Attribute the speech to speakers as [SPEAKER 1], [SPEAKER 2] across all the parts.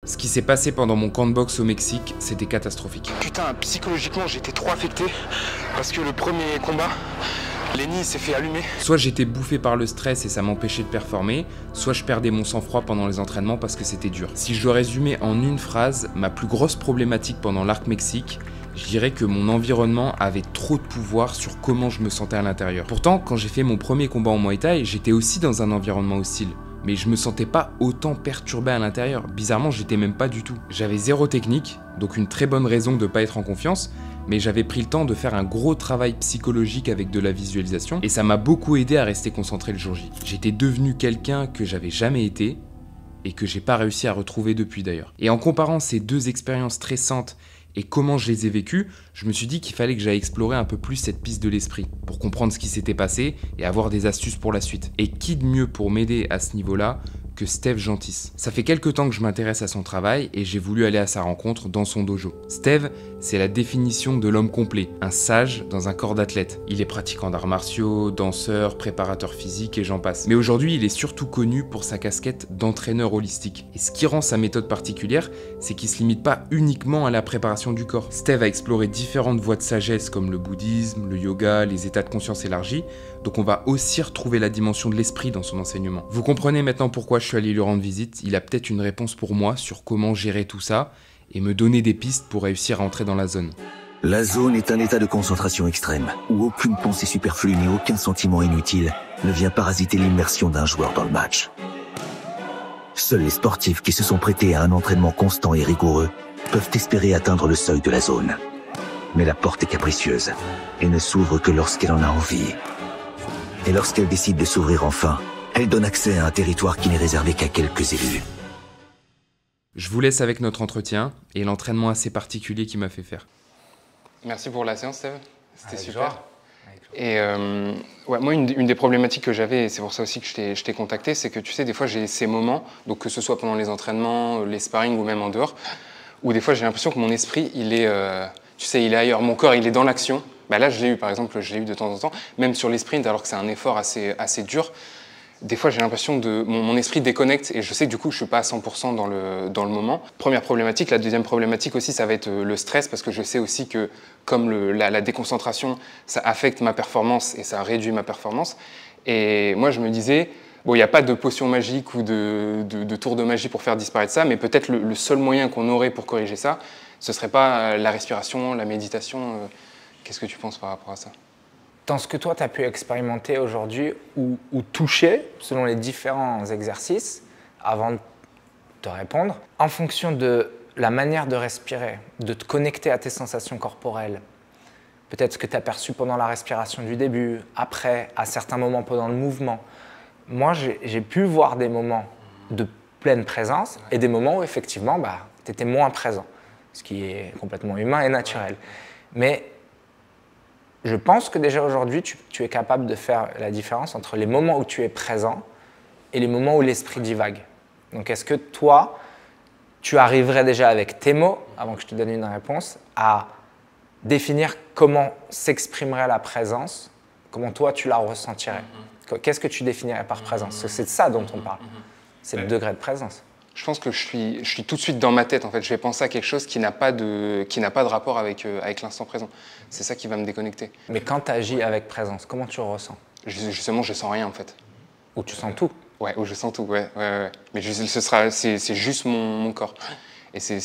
[SPEAKER 1] Ce qui s'est passé pendant mon camp de boxe au Mexique, c'était catastrophique.
[SPEAKER 2] Putain, psychologiquement, j'étais trop affecté parce que le premier combat, Lenny s'est fait allumer.
[SPEAKER 1] Soit j'étais bouffé par le stress et ça m'empêchait de performer, soit je perdais mon sang-froid pendant les entraînements parce que c'était dur. Si je dois résumer en une phrase, ma plus grosse problématique pendant l'Arc Mexique, je dirais que mon environnement avait trop de pouvoir sur comment je me sentais à l'intérieur. Pourtant, quand j'ai fait mon premier combat en Muay Thai, j'étais aussi dans un environnement hostile. Mais je me sentais pas autant perturbé à l'intérieur. Bizarrement, j'étais même pas du tout. J'avais zéro technique, donc une très bonne raison de pas être en confiance, mais j'avais pris le temps de faire un gros travail psychologique avec de la visualisation, et ça m'a beaucoup aidé à rester concentré le jour J. J'étais devenu quelqu'un que j'avais jamais été, et que j'ai pas réussi à retrouver depuis d'ailleurs. Et en comparant ces deux expériences stressantes et comment je les ai vécues, je me suis dit qu'il fallait que j'aille explorer un peu plus cette piste de l'esprit pour comprendre ce qui s'était passé et avoir des astuces pour la suite. Et qui de mieux pour m'aider à ce niveau-là que Steve Gentis. Ça fait quelques temps que je m'intéresse à son travail et j'ai voulu aller à sa rencontre dans son dojo. Steve, c'est la définition de l'homme complet, un sage dans un corps d'athlète. Il est pratiquant d'arts martiaux, danseur, préparateur physique et j'en passe. Mais aujourd'hui, il est surtout connu pour sa casquette d'entraîneur holistique. Et ce qui rend sa méthode particulière, c'est qu'il ne se limite pas uniquement à la préparation du corps. Steve a exploré différentes voies de sagesse comme le bouddhisme, le yoga, les états de conscience élargis, donc on va aussi retrouver la dimension de l'esprit dans son enseignement. Vous comprenez maintenant pourquoi je suis allé lui rendre visite. Il a peut-être une réponse pour moi sur comment gérer tout ça et me donner des pistes pour réussir à entrer dans la zone.
[SPEAKER 3] La zone est un état de concentration extrême, où aucune pensée superflue ni aucun sentiment inutile ne vient parasiter l'immersion d'un joueur dans le match. Seuls les sportifs qui se sont prêtés à un entraînement constant et rigoureux peuvent espérer atteindre le seuil de la zone. Mais la porte est capricieuse et ne s'ouvre que lorsqu'elle en a envie. Et lorsqu'elle décide de s'ouvrir enfin, elle donne accès à un territoire qui n'est réservé qu'à quelques élus.
[SPEAKER 1] Je vous laisse avec notre entretien et l'entraînement assez particulier qu'il m'a fait faire.
[SPEAKER 2] Merci pour la séance, Steve. C'était super. Et ouais, moi, une des problématiques que j'avais, et c'est pour ça aussi que je t'ai contacté, c'est que tu sais, des fois, j'ai ces moments, donc que ce soit pendant les entraînements, les sparring ou même en dehors, où des fois, j'ai l'impression que mon esprit, il est, tu sais, il est ailleurs. Mon corps, il est dans l'action. Bah là, je l'ai eu, par exemple, je l'ai eu de temps en temps, même sur les sprints, alors que c'est un effort assez dur. Des fois, j'ai l'impression que mon esprit déconnecte et je sais que du coup, je ne suis pas à 100% dans le moment. Première problématique. La deuxième problématique aussi, ça va être le stress parce que je sais aussi que comme la déconcentration, ça affecte ma performance et ça réduit ma performance. Et moi, je me disais, bon, il n'y a pas de potion magique ou de tour de magie pour faire disparaître ça, mais peut-être le seul moyen qu'on aurait pour corriger ça, ce ne serait pas la respiration, la méditation. Qu'est-ce que tu penses par rapport à ça ?
[SPEAKER 4] Dans ce que toi, tu as pu expérimenter aujourd'hui ou toucher, selon les différents exercices, avant de te répondre, en fonction de la manière de respirer, de te connecter à tes sensations corporelles, peut-être ce que tu as perçu pendant la respiration du début, après, à certains moments pendant le mouvement. Moi, j'ai pu voir des moments de pleine présence et des moments où, effectivement, tu étais moins présent, ce qui est complètement humain et naturel. Mais je pense que déjà aujourd'hui, tu es capable de faire la différence entre les moments où tu es présent et les moments où l'esprit divague. Donc, est-ce que toi, tu arriverais déjà avec tes mots, avant que je te donne une réponse, à définir comment s'exprimerait la présence, comment toi, tu la ressentirais? Qu'est-ce que tu définirais par présence? Parce que c'est de ça dont on parle. C'est le degré de présence.
[SPEAKER 2] Je pense que je suis tout de suite dans ma tête, en fait. Je vais penser à quelque chose qui n'a pas de rapport avec l'instant présent. C'est ça qui va me déconnecter.
[SPEAKER 4] Mais quand tu agis avec présence, comment tu le ressens?
[SPEAKER 2] Justement, je sens rien, en fait.
[SPEAKER 4] Ou tu sens tout?
[SPEAKER 2] Ouais, ou je sens tout, ouais. Mais c'est juste mon corps. Et c'est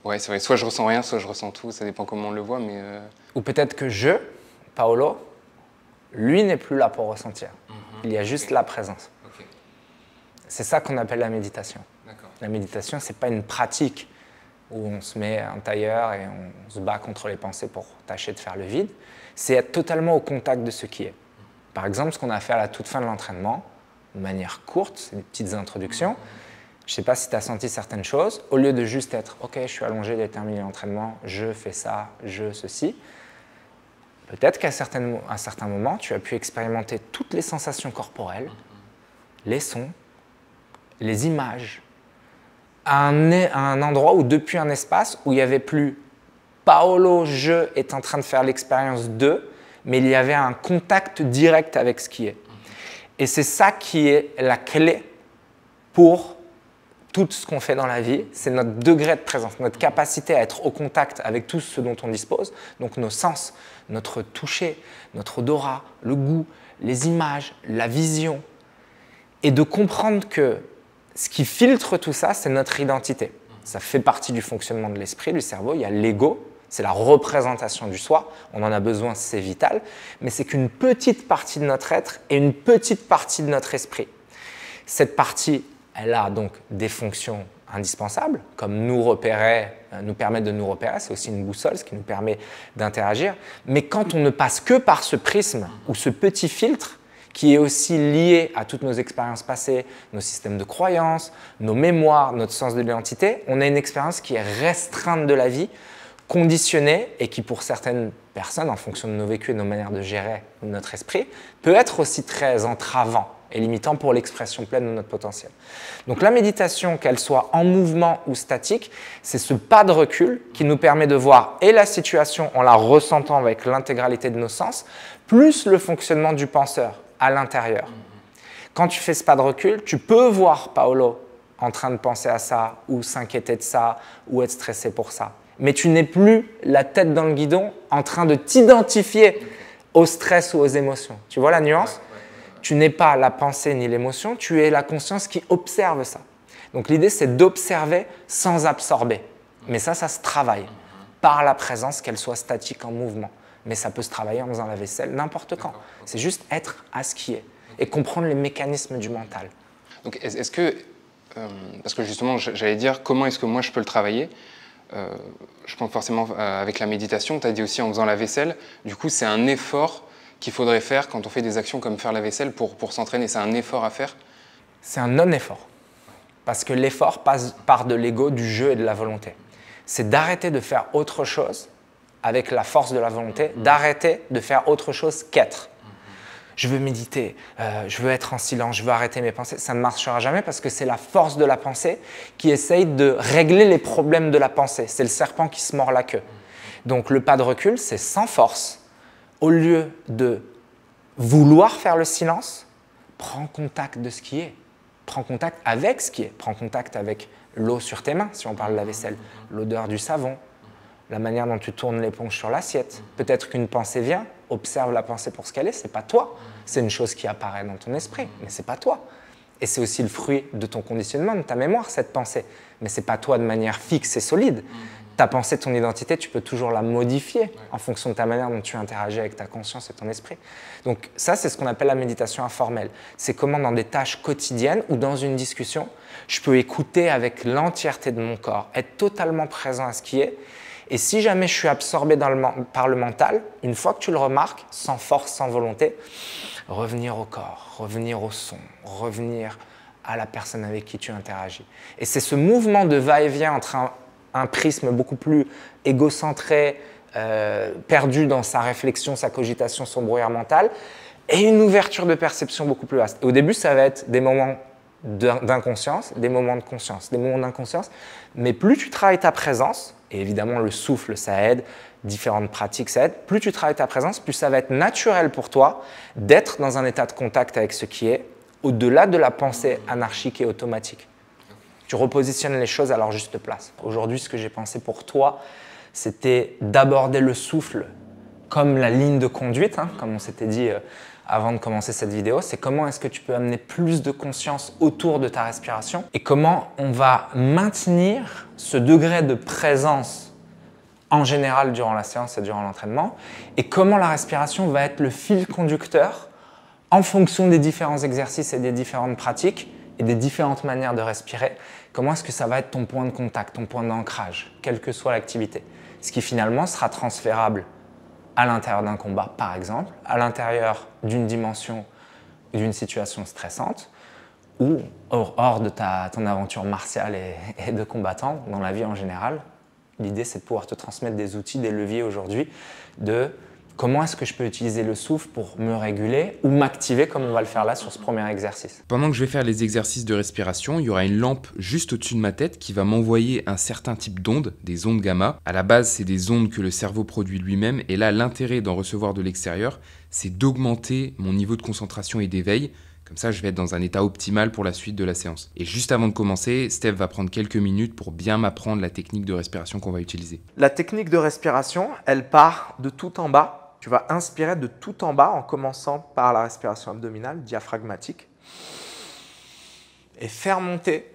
[SPEAKER 2] vrai, soit je ressens rien, soit je ressens tout. Ça dépend comment on le voit, mais...
[SPEAKER 4] Ou peut-être que Paolo, lui n'est plus là pour ressentir. Il y a juste la présence. C'est ça qu'on appelle la méditation. La méditation, ce n'est pas une pratique où on se met un tailleur et on se bat contre les pensées pour tâcher de faire le vide. C'est être totalement au contact de ce qui est. Par exemple, ce qu'on a fait à la toute fin de l'entraînement, de manière courte, c'est des petites introductions. Je ne sais pas si tu as senti certaines choses. Au lieu de juste être « Ok, je suis allongé, j'ai terminé l'entraînement, je fais ça, je ceci », peut-être qu'à un certain moment, tu as pu expérimenter toutes les sensations corporelles, les sons, les images, à un endroit où, depuis un espace où il n'y avait plus Paolo, je est en train de faire l'expérience de, mais il y avait un contact direct avec ce qui est. Et c'est ça qui est la clé pour tout ce qu'on fait dans la vie, c'est notre degré de présence, notre capacité à être au contact avec tout ce dont on dispose, donc nos sens, notre toucher, notre odorat, le goût, les images, la vision, et de comprendre que ce qui filtre tout ça, c'est notre identité. Ça fait partie du fonctionnement de l'esprit, du cerveau. Il y a l'ego, c'est la représentation du soi. On en a besoin, c'est vital. Mais c'est qu'une petite partie de notre être et une petite partie de notre esprit. Cette partie, elle a donc des fonctions indispensables, comme nous permettre de nous repérer. C'est aussi une boussole, ce qui nous permet d'interagir. Mais quand on ne passe que par ce prisme ou ce petit filtre, qui est aussi lié à toutes nos expériences passées, nos systèmes de croyances, nos mémoires, notre sens de l'identité, on a une expérience qui est restreinte de la vie, conditionnée et qui, pour certaines personnes, en fonction de nos vécus et de nos manières de gérer notre esprit, peut être aussi très entravant et limitant pour l'expression pleine de notre potentiel. Donc la méditation, qu'elle soit en mouvement ou statique, c'est ce pas de recul qui nous permet de voir et la situation en la ressentant avec l'intégralité de nos sens, plus le fonctionnement du penseur à l'intérieur. Quand tu fais ce pas de recul, tu peux voir Paolo en train de penser à ça, ou s'inquiéter de ça, ou être stressé pour ça. Mais tu n'es plus la tête dans le guidon en train de t'identifier au stress ou aux émotions. Tu vois la nuance ? Tu n'es pas la pensée ni l'émotion, tu es la conscience qui observe ça. Donc l'idée, c'est d'observer sans absorber. Mais ça se travaille par la présence, qu'elle soit statique en mouvement. Mais ça peut se travailler en faisant la vaisselle n'importe quand. C'est juste être à ce qui est et comprendre les mécanismes du mental.
[SPEAKER 2] Donc est-ce que, parce que justement j'allais dire comment est-ce que moi je peux le travailler, je pense forcément avec la méditation, tu as dit aussi en faisant la vaisselle, du coup c'est un effort qu'il faudrait faire quand on fait des actions comme faire la vaisselle pour s'entraîner, c'est un effort à faire?
[SPEAKER 4] C'est un non-effort, parce que l'effort passe par de l'ego, du jeu et de la volonté. C'est d'arrêter de faire autre chose avec la force de la volonté, d'arrêter de faire autre chose qu'être. Je veux méditer, je veux être en silence, je veux arrêter mes pensées. Ça ne marchera jamais parce que c'est la force de la pensée qui essaye de régler les problèmes de la pensée. C'est le serpent qui se mord la queue. Donc le pas de recul, c'est sans force. Au lieu de vouloir faire le silence, prends contact de ce qui est. Prends contact avec ce qui est. Prends contact avec l'eau sur tes mains, si on parle de la vaisselle, l'odeur du savon, la manière dont tu tournes l'éponge sur l'assiette. Peut-être qu'une pensée vient, observe la pensée pour ce qu'elle est, c'est pas toi. C'est une chose qui apparaît dans ton esprit, mais c'est pas toi. Et c'est aussi le fruit de ton conditionnement, de ta mémoire, cette pensée. Mais c'est pas toi de manière fixe et solide. Ta pensée, ton identité, tu peux toujours la modifier en fonction de ta manière dont tu interagis avec ta conscience et ton esprit. Donc ça, c'est ce qu'on appelle la méditation informelle. C'est comment dans des tâches quotidiennes ou dans une discussion, je peux écouter avec l'entièreté de mon corps, être totalement présent à ce qui est. Et si jamais je suis absorbé par le mental, une fois que tu le remarques, sans force, sans volonté, revenir au corps, revenir au son, revenir à la personne avec qui tu interagis. Et c'est ce mouvement de va-et-vient entre un prisme beaucoup plus égocentré, perdu dans sa réflexion, sa cogitation, son brouillard mental, et une ouverture de perception beaucoup plus vaste. Et au début, ça va être des moments d'inconscience, des moments de conscience, des moments d'inconscience, mais plus tu travailles ta présence, et évidemment le souffle ça aide, différentes pratiques ça aide, plus tu travailles ta présence, plus ça va être naturel pour toi d'être dans un état de contact avec ce qui est, au-delà de la pensée anarchique et automatique. Tu repositionnes les choses à leur juste place. Aujourd'hui, ce que j'ai pensé pour toi, c'était d'aborder le souffle comme la ligne de conduite, comme on s'était dit avant de commencer cette vidéo, c'est comment est-ce que tu peux amener plus de conscience autour de ta respiration et comment on va maintenir ce degré de présence en général durant la séance et durant l'entraînement et comment la respiration va être le fil conducteur en fonction des différents exercices et des différentes pratiques et des différentes manières de respirer. Comment est-ce que ça va être ton point de contact, ton point d'ancrage, quelle que soit l'activité, ce qui finalement sera transférable à l'intérieur d'un combat, par exemple, à l'intérieur d'une dimension, d'une situation stressante, ou hors de ton aventure martiale et de combattant, dans la vie en général. L'idée, c'est de pouvoir te transmettre des outils, des leviers aujourd'hui de comment est-ce que je peux utiliser le souffle pour me réguler ou m'activer comme on va le faire là sur ce premier exercice.
[SPEAKER 1] Pendant que je vais faire les exercices de respiration, il y aura une lampe juste au-dessus de ma tête qui va m'envoyer un certain type d'ondes, des ondes gamma. À la base, c'est des ondes que le cerveau produit lui-même et là, l'intérêt d'en recevoir de l'extérieur, c'est d'augmenter mon niveau de concentration et d'éveil Comme ça, je vais être dans un état optimal pour la suite de la séance. Et juste avant de commencer, Steph va prendre quelques minutes pour bien m'apprendre la technique de respiration qu'on va utiliser.
[SPEAKER 4] La technique de respiration, elle part de tout en bas. Tu vas inspirer de tout en bas en commençant par la respiration abdominale, diaphragmatique. Et faire monter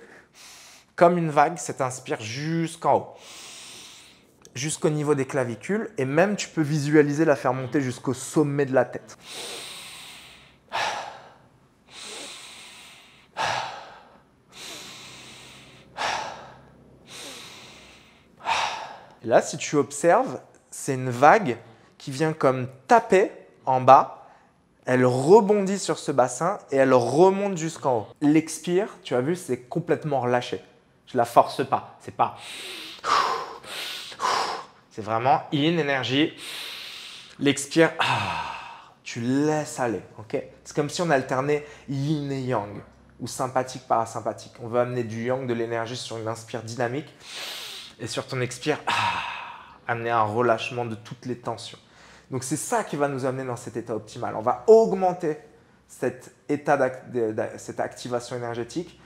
[SPEAKER 4] comme une vague cette inspire jusqu'en haut, jusqu'au niveau des clavicules. Et même, tu peux visualiser la faire monter jusqu'au sommet de la tête. Et là, si tu observes, c'est une vague qui vient comme taper en bas. Elle rebondit sur ce bassin et elle remonte jusqu'en haut. L'expire, tu as vu, c'est complètement relâché. Je ne la force pas. C'est pas. C'est vraiment in, énergie. L'expire, tu laisses aller. Okay, c'est comme si on alternait yin et yang ou sympathique, parasympathique. On veut amener du yang, de l'énergie sur une inspire dynamique. Et sur ton expire, amener un relâchement de toutes les tensions. Donc, c'est ça qui va nous amener dans cet état optimal. On va augmenter cette activation énergétique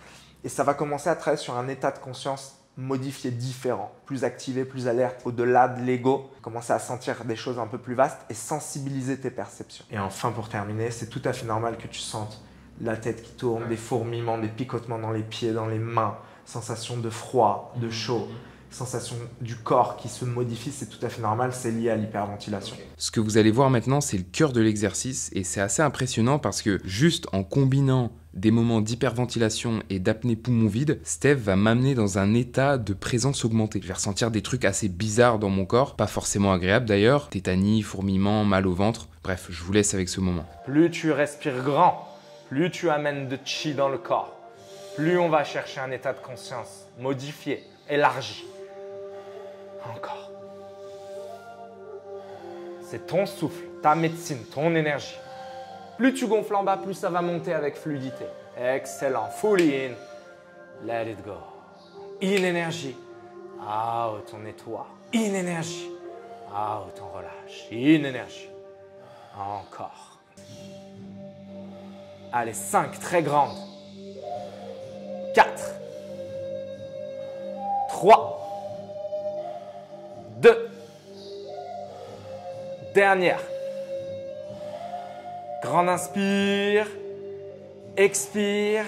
[SPEAKER 4] et ça va commencer à travailler sur un état de conscience modifié, différent, plus activé, plus alerte, au-delà de l'ego. Commencer à sentir des choses un peu plus vastes et sensibiliser tes perceptions. Et enfin, pour terminer, c'est tout à fait normal que tu sentes la tête qui tourne, des fourmillements, des picotements dans les pieds, dans les mains, sensation de froid, de chaud. Sensation du corps qui se modifie, c'est tout à fait normal, c'est lié à l'hyperventilation.
[SPEAKER 1] Ce que vous allez voir maintenant, c'est le cœur de l'exercice et c'est assez impressionnant parce que juste en combinant des moments d'hyperventilation et d'apnée poumon vide, Steph va m'amener dans un état de présence augmentée. Je vais ressentir des trucs assez bizarres dans mon corps, pas forcément agréables d'ailleurs, tétanie, fourmillement, mal au ventre, bref, je vous laisse avec ce moment.
[SPEAKER 4] Plus tu respires grand, plus tu amènes de chi dans le corps, plus on va chercher un état de conscience modifié, élargi. Encore. C'est ton souffle, ta médecine, ton énergie. Plus tu gonfles en bas, plus ça va monter avec fluidité. Excellent. Fully in. Let it go. In énergie. Out, on nettoie. In énergie. Out, on relâche. In énergie. Encore. Allez, 5 très grandes. 4. 3. 2. Dernière. Grande inspire. Expire.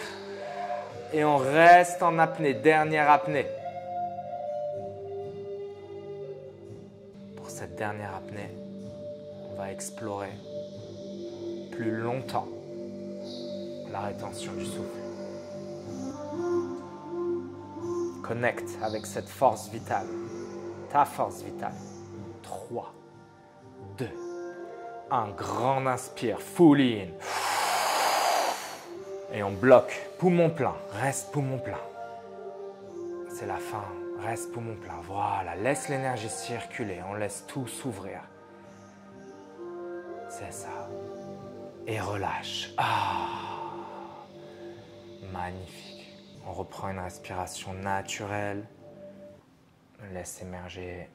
[SPEAKER 4] Et on reste en apnée. Dernière apnée. Pour cette dernière apnée, on va explorer plus longtemps la rétention du souffle. Connecte avec cette force vitale. Ta force vitale. 3, 2, 1. Grand inspire, full in. Et on bloque. Poumon plein. Reste poumon plein. C'est la fin. Reste poumon plein. Voilà. Laisse l'énergie circuler. On laisse tout s'ouvrir. C'est ça. Et relâche. Magnifique. On reprend une respiration naturelle. On laisse émerger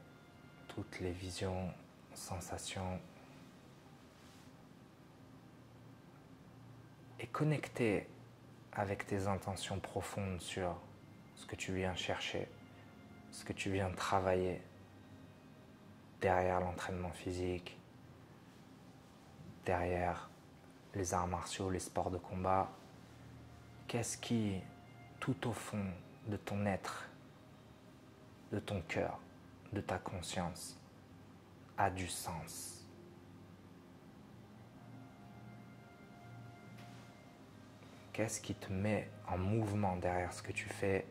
[SPEAKER 4] toutes les visions, sensations. Et connecter avec tes intentions profondes sur ce que tu viens chercher, ce que tu viens travailler derrière l'entraînement physique, derrière les arts martiaux, les sports de combat. Qu'est-ce qui, tout au fond de ton être, de ton cœur, de ta conscience, a du sens? Qu'est-ce qui te met en mouvement derrière ce que tu fais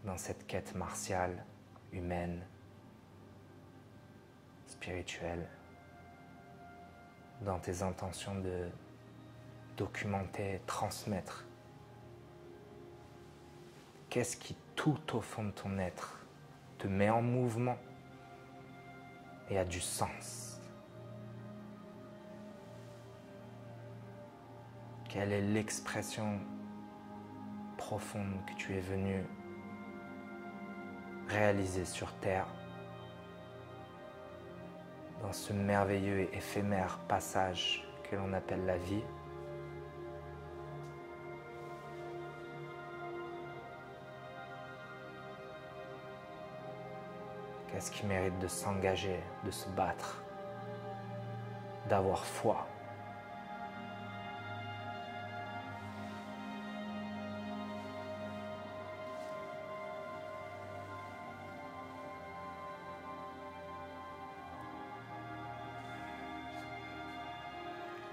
[SPEAKER 4] dans cette quête martiale, humaine, spirituelle, dans tes intentions de documenter, transmettre? Qu'est-ce qui, tout au fond de ton être, te met en mouvement et a du sens? Quelle est l'expression profonde que tu es venu réaliser sur Terre dans ce merveilleux et éphémère passage que l'on appelle la vie? Qu'est-ce qui mérite de s'engager, de se battre, d'avoir foi?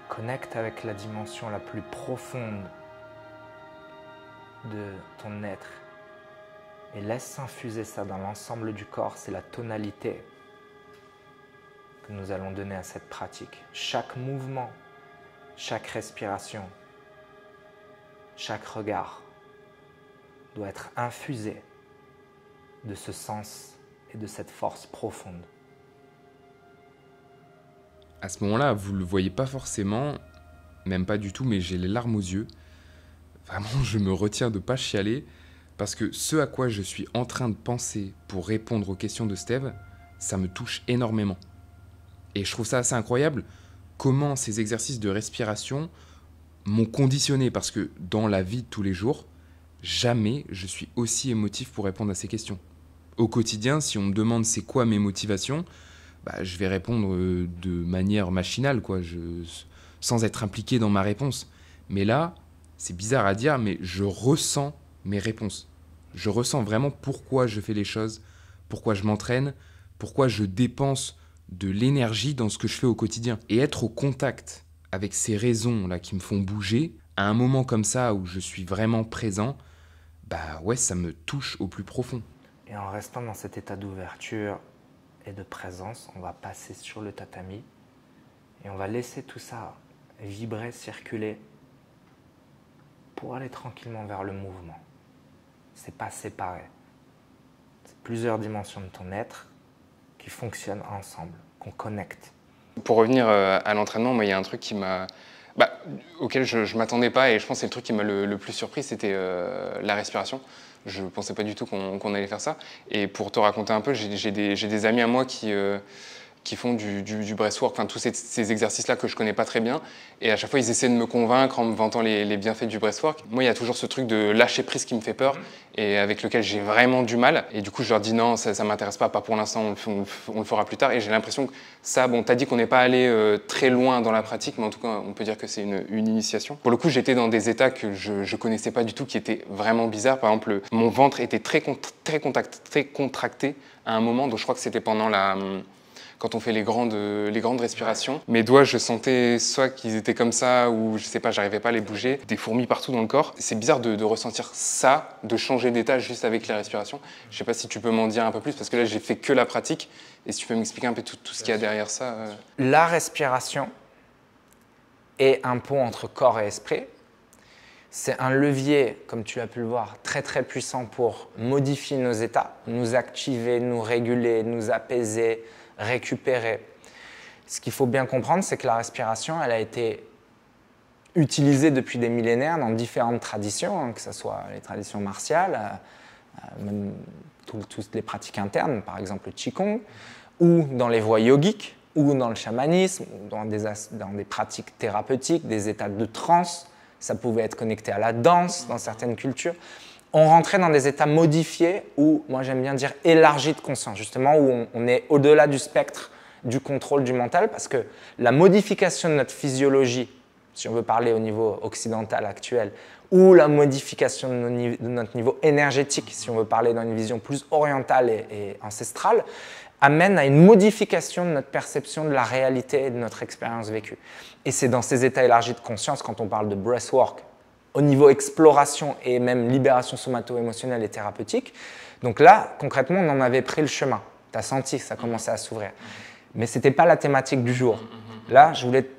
[SPEAKER 4] Connecte avec la dimension la plus profonde de ton être et laisse infuser ça dans l'ensemble du corps. C'est la tonalité que nous allons donner à cette pratique. Chaque mouvement, chaque respiration, chaque regard doit être infusé de ce sens et de cette force profonde.
[SPEAKER 1] À ce moment-là, vous ne le voyez pas forcément, même pas du tout, mais j'ai les larmes aux yeux. Vraiment, je me retiens de ne pas chialer, parce que ce à quoi je suis en train de penser pour répondre aux questions de Steve, ça me touche énormément. Et je trouve ça assez incroyable, comment ces exercices de respiration m'ont conditionné, parce que dans la vie de tous les jours, jamais je suis aussi émotif pour répondre à ces questions. Au quotidien, si on me demande c'est quoi mes motivations, je vais répondre de manière machinale, sans être impliqué dans ma réponse. Mais là, c'est bizarre à dire, mais je ressens mes réponses. Je ressens vraiment pourquoi je fais les choses, pourquoi je m'entraîne, pourquoi je dépense de l'énergie dans ce que je fais au quotidien. Et être au contact avec ces raisons-là qui me font bouger, à un moment comme ça où je suis vraiment présent, ça me touche au plus profond.
[SPEAKER 4] Et en restant dans cet état d'ouverture et de présence, on va passer sur le tatami et on va laisser tout ça vibrer, circuler pour aller tranquillement vers le mouvement. C'est pas séparé. C'est plusieurs dimensions de ton être qui fonctionnent ensemble, qu'on connecte.
[SPEAKER 2] Pour revenir à l'entraînement, moi, il y a un truc qui m'a, auquel je ne m'attendais pas, et je pense que c'est le truc qui m'a le plus surpris, c'était la respiration. Je ne pensais pas du tout qu'on allait faire ça. Et pour te raconter un peu, j'ai des amis à moi qui font du breathwork, enfin tous ces exercices-là que je connais pas très bien. Et à chaque fois, ils essaient de me convaincre en me vantant les bienfaits du breathwork. Moi, il y a toujours ce truc de lâcher prise qui me fait peur et avec lequel j'ai vraiment du mal. Et du coup, je leur dis non, ça m'intéresse pas pour l'instant, on le fera plus tard. Et j'ai l'impression que ça, t'as dit qu'on n'est pas allé très loin dans la pratique, mais en tout cas, on peut dire que c'est une initiation. Pour le coup, j'étais dans des états que je connaissais pas du tout, qui étaient vraiment bizarres. Par exemple, mon ventre était très contracté à un moment, donc je crois que c'était pendant quand on fait les grandes respirations. Mes doigts, je sentais soit qu'ils étaient comme ça, ou je sais pas, j'arrivais pas à les bouger. Des fourmis partout dans le corps. C'est bizarre de ressentir ça, de changer d'état juste avec les respirations. Je sais pas si tu peux m'en dire un peu plus, parce que là, j'ai fait que la pratique. Et si tu peux m'expliquer un peu tout ce qu'il y a derrière ça.
[SPEAKER 4] La respiration est un pont entre corps et esprit. C'est un levier, comme tu as pu le voir, très très puissant pour modifier nos états, nous activer, nous réguler, nous apaiser, récupérer. Ce qu'il faut bien comprendre, c'est que la respiration, elle a été utilisée depuis des millénaires dans différentes traditions, que ce soit les traditions martiales, même toutes les pratiques internes, par exemple le Qigong, ou dans les voies yogiques, ou dans le chamanisme, ou dans des pratiques thérapeutiques, des états de transe. Ça pouvait être connecté à la danse dans certaines cultures. On rentrait dans des états modifiés ou, moi j'aime bien dire, élargis de conscience, justement, où on est au-delà du spectre du contrôle du mental, parce que la modification de notre physiologie, si on veut parler au niveau occidental actuel, ou la modification de notre niveau énergétique, si on veut parler dans une vision plus orientale et ancestrale, amène à une modification de notre perception de la réalité et de notre expérience vécue. Et c'est dans ces états élargis de conscience, quand on parle de breathwork, au niveau exploration et même libération somato-émotionnelle et thérapeutique. Donc là, concrètement, on en avait pris le chemin. Tu as senti que ça commençait à s'ouvrir. Mais ce n'était pas la thématique du jour. Là, je voulais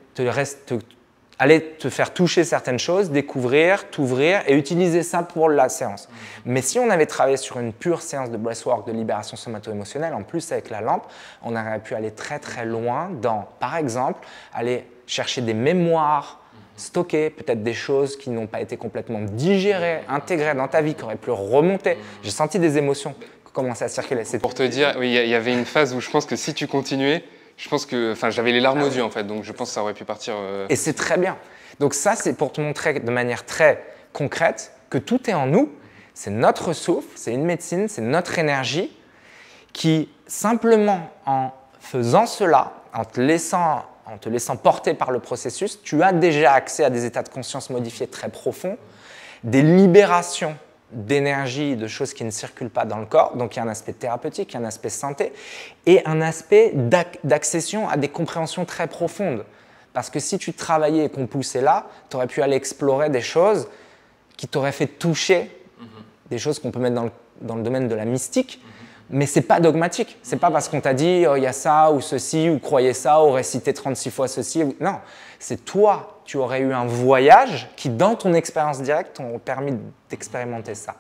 [SPEAKER 4] aller te faire toucher certaines choses, découvrir, t'ouvrir et utiliser ça pour la séance. Mais si on avait travaillé sur une pure séance de breathwork, de libération somato-émotionnelle, en plus avec la lampe, on aurait pu aller très très loin dans, par exemple, aller chercher des mémoires, stocker peut-être des choses qui n'ont pas été complètement digérées, intégrées dans ta vie, qui auraient pu remonter. J'ai senti des émotions qui commençaient à circuler.
[SPEAKER 2] Pour te dire, oui, il y avait une phase où je pense que si tu continuais, je pense que, j'avais les larmes aux yeux en fait, donc je pense que ça aurait pu partir.
[SPEAKER 4] Et c'est très bien. Donc ça, c'est pour te montrer de manière très concrète que tout est en nous. C'est notre souffle, c'est une médecine, c'est notre énergie qui, simplement en faisant cela, en te laissant porter par le processus, tu as déjà accès à des états de conscience modifiés très profonds, des libérations d'énergie, de choses qui ne circulent pas dans le corps. Donc, il y a un aspect thérapeutique, il y a un aspect santé et un aspect d'accession à des compréhensions très profondes. Parce que si tu travaillais et qu'on poussait là, tu aurais pu aller explorer des choses qui t'auraient fait toucher, des choses qu'on peut mettre dans le domaine de la mystique, mais ce n'est pas dogmatique. Ce n'est pas parce qu'on t'a dit oh, y a ça ou ceci, ou croyez ça, ou récitez 36 fois ceci. Non, c'est toi, tu aurais eu un voyage qui, dans ton expérience directe, t'ont permis d'expérimenter ça.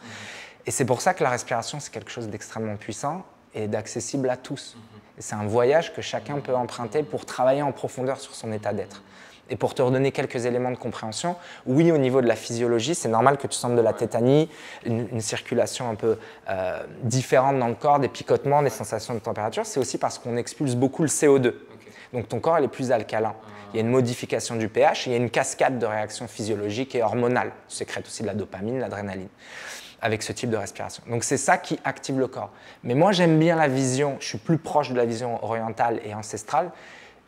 [SPEAKER 4] Et c'est pour ça que la respiration, c'est quelque chose d'extrêmement puissant et d'accessible à tous. Et c'est un voyage que chacun peut emprunter pour travailler en profondeur sur son état d'être. Et pour te redonner quelques éléments de compréhension, oui, au niveau de la physiologie, c'est normal que tu sentes de la tétanie, une circulation un peu différente dans le corps, des picotements, des sensations de température. C'est aussi parce qu'on expulse beaucoup le CO2. Donc ton corps il est plus alcalin. Il y a une modification du pH, et il y a une cascade de réactions physiologiques et hormonales. Tu sécrètes aussi de la dopamine, l'adrénaline, avec ce type de respiration. Donc c'est ça qui active le corps. Mais moi j'aime bien la vision, je suis plus proche de la vision orientale et ancestrale.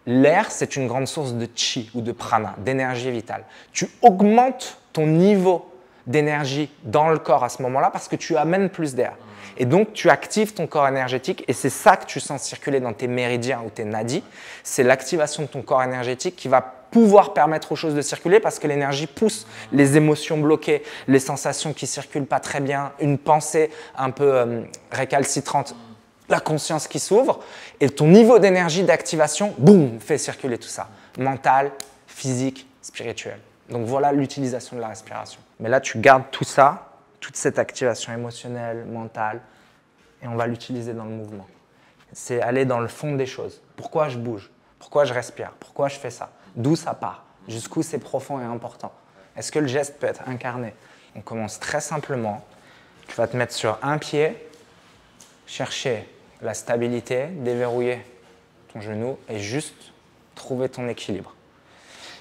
[SPEAKER 4] L'air, c'est une grande source de chi ou de prana, d'énergie vitale. Tu augmentes ton niveau d'énergie dans le corps à ce moment-là parce que tu amènes plus d'air. Et donc, tu actives ton corps énergétique et c'est ça que tu sens circuler dans tes méridiens ou tes nadis. C'est l'activation de ton corps énergétique qui va pouvoir permettre aux choses de circuler parce que l'énergie pousse les émotions bloquées, les sensations qui ne circulent pas très bien, une pensée un peu récalcitrante, la conscience qui s'ouvre et ton niveau d'énergie d'activation, boum, fait circuler tout ça. Mental, physique, spirituel. Donc voilà l'utilisation de la respiration. Mais là, tu gardes tout ça, toute cette activation émotionnelle, mentale, et on va l'utiliser dans le mouvement. C'est aller dans le fond des choses. Pourquoi je bouge? Pourquoi je respire? Pourquoi je fais ça? D'où ça part? Jusqu'où c'est profond et important? Est-ce que le geste peut être incarné? On commence très simplement. Tu vas te mettre sur un pied, chercher la stabilité, déverrouiller ton genou et juste trouver ton équilibre.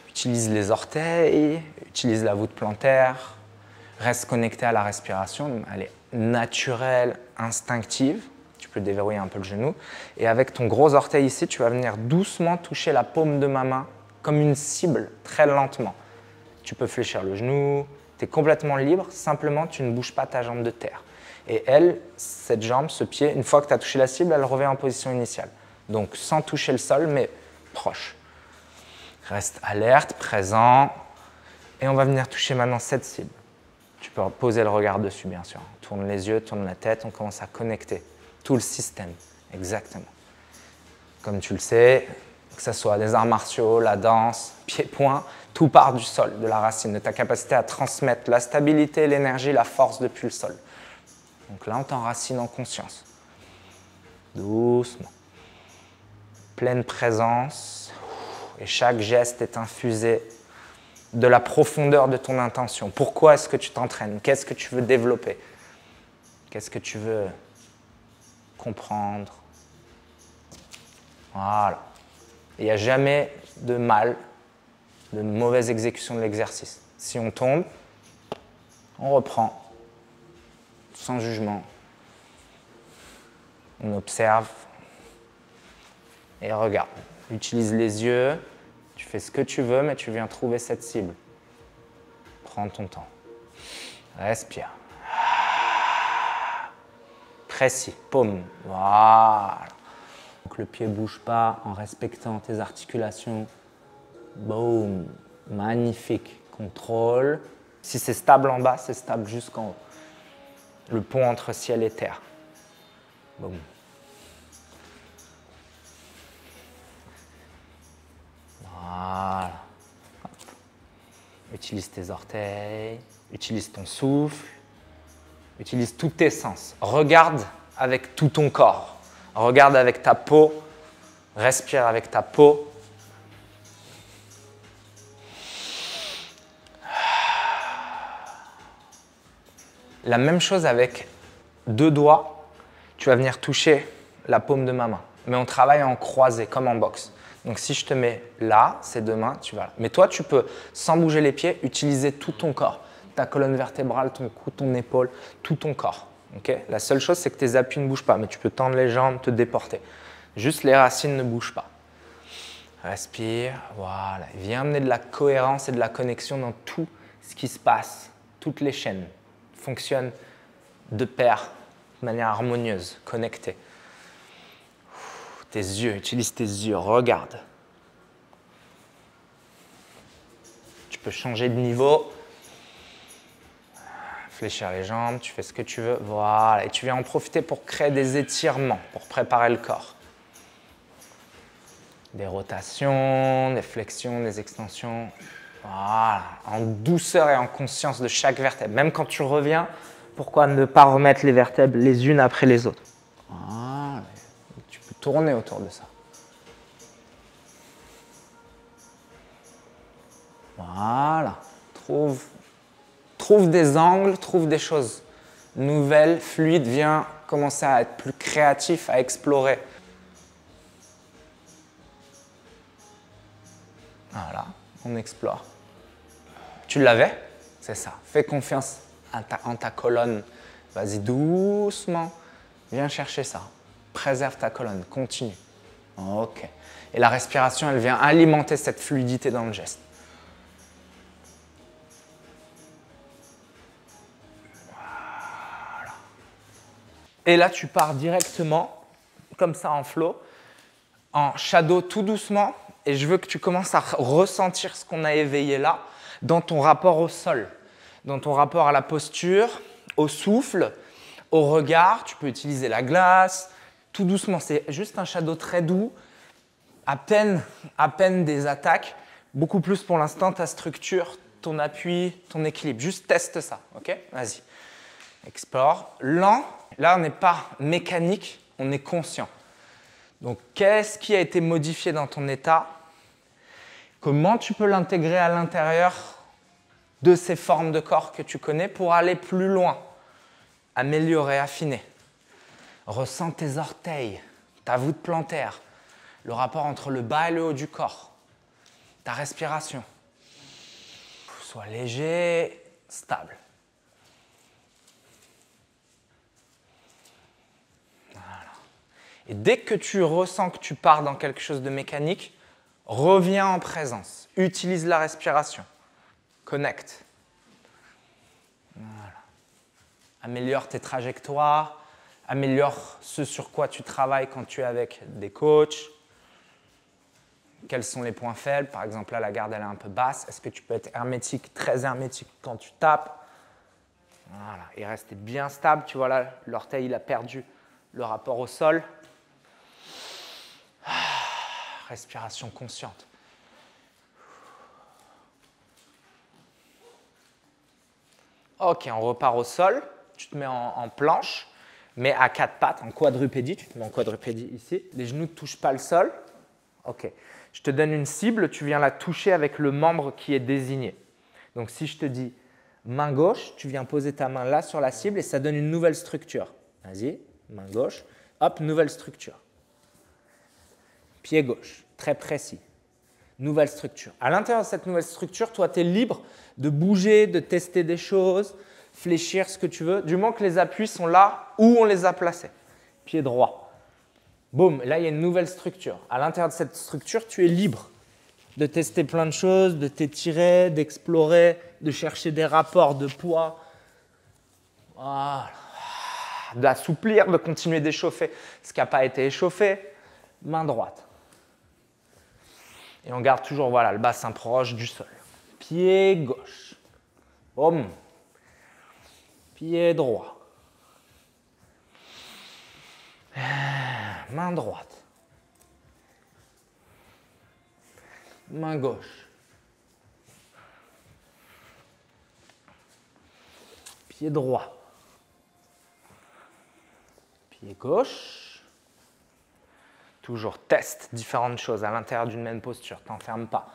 [SPEAKER 4] Utilise les orteils, utilise la voûte plantaire, reste connecté à la respiration, elle est naturelle, instinctive. Tu peux déverrouiller un peu le genou. Et avec ton gros orteil ici, tu vas venir doucement toucher la paume de ma main comme une cible, très lentement. Tu peux fléchir le genou, tu es complètement libre, simplement tu ne bouges pas ta jambe de terre. Et elle, cette jambe, ce pied, une fois que tu as touché la cible, elle revient en position initiale. Donc sans toucher le sol, mais proche. Reste alerte, présent. Et on va venir toucher maintenant cette cible. Tu peux poser le regard dessus, bien sûr. Tourne les yeux, tourne la tête, on commence à connecter tout le système. Exactement. Comme tu le sais, que ce soit des arts martiaux, la danse, pied-point, tout part du sol, de la racine, de ta capacité à transmettre la stabilité, l'énergie, la force depuis le sol. Donc là, on t'enracine en conscience. Doucement. Pleine présence. Et chaque geste est infusé de la profondeur de ton intention. Pourquoi est-ce que tu t'entraînes? Qu'est-ce que tu veux développer? Qu'est-ce que tu veux comprendre? Voilà. Il n'y a jamais de mal, de mauvaise exécution de l'exercice. Si on tombe, on reprend. Sans jugement. On observe et regarde. Utilise les yeux, tu fais ce que tu veux, mais tu viens trouver cette cible. Prends ton temps. Respire. Précis, paume. Voilà. Donc le pied ne bouge pas en respectant tes articulations. Boum. Magnifique. Contrôle. Si c'est stable en bas, c'est stable jusqu'en haut. Le pont entre ciel et terre. Boum. Voilà. Hop. Utilise tes orteils, utilise ton souffle, utilise tous tes sens. Regarde avec tout ton corps. Regarde avec ta peau, respire avec ta peau. La même chose avec deux doigts, tu vas venir toucher la paume de ma main. Mais on travaille en croisé, comme en boxe. Donc si je te mets là, ces deux mains, tu vas là. Mais toi, tu peux, sans bouger les pieds, utiliser tout ton corps. Ta colonne vertébrale, ton cou, ton épaule, tout ton corps. Okay, la seule chose, c'est que tes appuis ne bougent pas, mais tu peux tendre les jambes, te déporter. Juste les racines ne bougent pas. Respire, voilà. Viens amener de la cohérence et de la connexion dans tout ce qui se passe. Toutes les chaînes fonctionnent de pair, de manière harmonieuse, connectée. Tes yeux, utilise tes yeux, regarde. Tu peux changer de niveau. Fléchir les jambes, tu fais ce que tu veux. Voilà, et tu viens en profiter pour créer des étirements, pour préparer le corps. Des rotations, des flexions, des extensions. Voilà, en douceur et en conscience de chaque vertèbre. Même quand tu reviens, pourquoi ne pas remettre les vertèbres les unes après les autres? Voilà. Tu peux tourner autour de ça. Voilà. Trouve des angles, trouve des choses nouvelles, fluides. Viens commencer à être plus créatif, à explorer. Voilà, on explore. Tu l'avais? C'est ça. Fais confiance en ta colonne. Vas-y doucement. Viens chercher ça. Préserve ta colonne. Continue. OK. Et la respiration, elle vient alimenter cette fluidité dans le geste. Voilà. Et là, tu pars directement, comme ça en flow, en shadow tout doucement. Et je veux que tu commences à ressentir ce qu'on a éveillé là dans ton rapport au sol, dans ton rapport à la posture, au souffle, au regard. Tu peux utiliser la glace, tout doucement. C'est juste un shadow très doux, à peine des attaques. Beaucoup plus pour l'instant ta structure, ton appui, ton équilibre. Juste teste ça, ok? Vas-y. Explore. Lent. Là, on n'est pas mécanique, on est conscient. Donc, qu'est-ce qui a été modifié dans ton état? Comment tu peux l'intégrer à l'intérieur de ces formes de corps que tu connais pour aller plus loin, améliorer, affiner? Ressens tes orteils, ta voûte plantaire, le rapport entre le bas et le haut du corps, ta respiration. Sois léger, stable. Et dès que tu ressens que tu pars dans quelque chose de mécanique, reviens en présence. Utilise la respiration. Connecte. Voilà. Améliore tes trajectoires. Améliore ce sur quoi tu travailles quand tu es avec des coachs. Quels sont les points faibles? Par exemple, là, la garde elle est un peu basse. Est-ce que tu peux être hermétique, très hermétique quand tu tapes? Voilà. Et rester bien stable. Tu vois là, l'orteil il a perdu le rapport au sol. Respiration consciente. Ok, on repart au sol. Tu te mets en planche, mais à quatre pattes, en quadrupédie. Tu te mets en quadrupédie ici. Les genoux ne touchent pas le sol. Ok. Je te donne une cible. Tu viens la toucher avec le membre qui est désigné. Donc, si je te dis main gauche, tu viens poser ta main là sur la cible et ça donne une nouvelle structure. Vas-y, main gauche. Hop, nouvelle structure. Pied gauche, très précis. Nouvelle structure. À l'intérieur de cette nouvelle structure, toi, tu es libre de bouger, de tester des choses, fléchir ce que tu veux, du moment que les appuis sont là où on les a placés. Pied droit. Boum, là, il y a une nouvelle structure. À l'intérieur de cette structure, tu es libre de tester plein de choses, de t'étirer, d'explorer, de chercher des rapports de poids. Voilà. D'assouplir, de continuer d'échauffer ce qui n'a pas été échauffé. Main droite. Et on garde toujours voilà, le bassin proche du sol. Pied gauche. Boum. Pied droit. Main droite. Main gauche. Pied droit. Pied gauche. Toujours teste différentes choses à l'intérieur d'une même posture. T'enferme pas.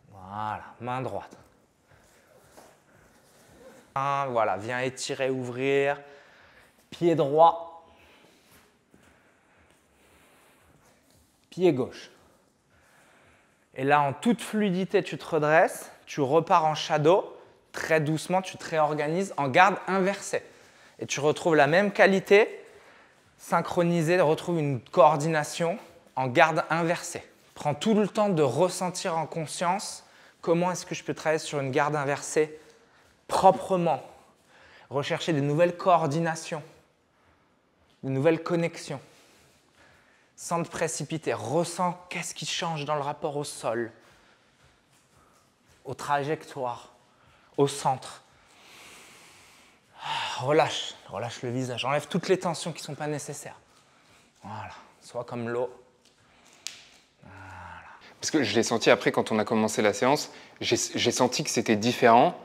[SPEAKER 4] Voilà, main droite. Voilà, viens étirer, ouvrir. Pied droit. Pied gauche. Et là, en toute fluidité, tu te redresses. Tu repars en shadow. Très doucement, tu te réorganises en garde inversée. Et tu retrouves la même qualité, synchronisée, retrouve une coordination en garde inversée. Prends tout le temps de ressentir en conscience comment est-ce que je peux travailler sur une garde inversée proprement. Rechercher des nouvelles coordinations, de nouvelles connexions, sans te précipiter. Ressens qu'est-ce qui change dans le rapport au sol, aux trajectoires, au centre. Relâche le visage, enlève toutes les tensions qui ne sont pas nécessaires. Voilà, sois comme l'eau. Voilà.
[SPEAKER 2] Parce que je l'ai senti après quand on a commencé la séance, j'ai senti que c'était différent.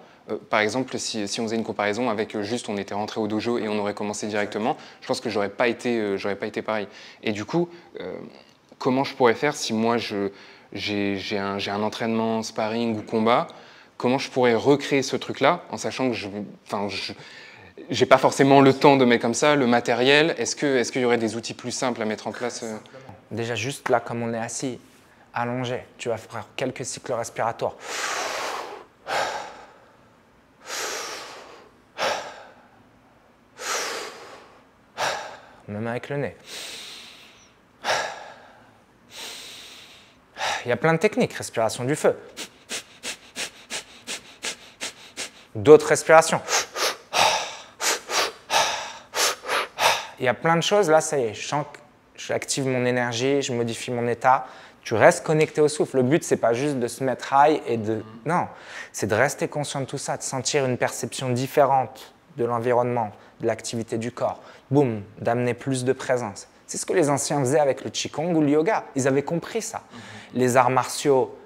[SPEAKER 2] Par exemple, si on faisait une comparaison avec juste on était rentré au dojo et on aurait commencé directement, je pense que j'aurais pas été pareil. Et du coup, comment je pourrais faire si moi j'ai un entraînement sparring ou combat, comment je pourrais recréer ce truc-là en sachant que je n'ai pas forcément le temps de mettre comme ça, le matériel. Est-ce qu'il y aurait des outils plus simples à mettre en place
[SPEAKER 4] Déjà juste là, comme on est assis, allongé, tu vas faire quelques cycles respiratoires. Même avec le nez. Il y a plein de techniques, respiration du feu. D'autres respirations. Il y a plein de choses, là ça y est, j'active mon énergie, je modifie mon état. Tu restes connecté au souffle. Le but, c'est pas juste de se mettre high et de… Non, c'est de rester conscient de tout ça, de sentir une perception différente de l'environnement, de l'activité du corps. Boum, d'amener plus de présence. C'est ce que les anciens faisaient avec le Qigong ou le yoga. Ils avaient compris ça. Les arts martiaux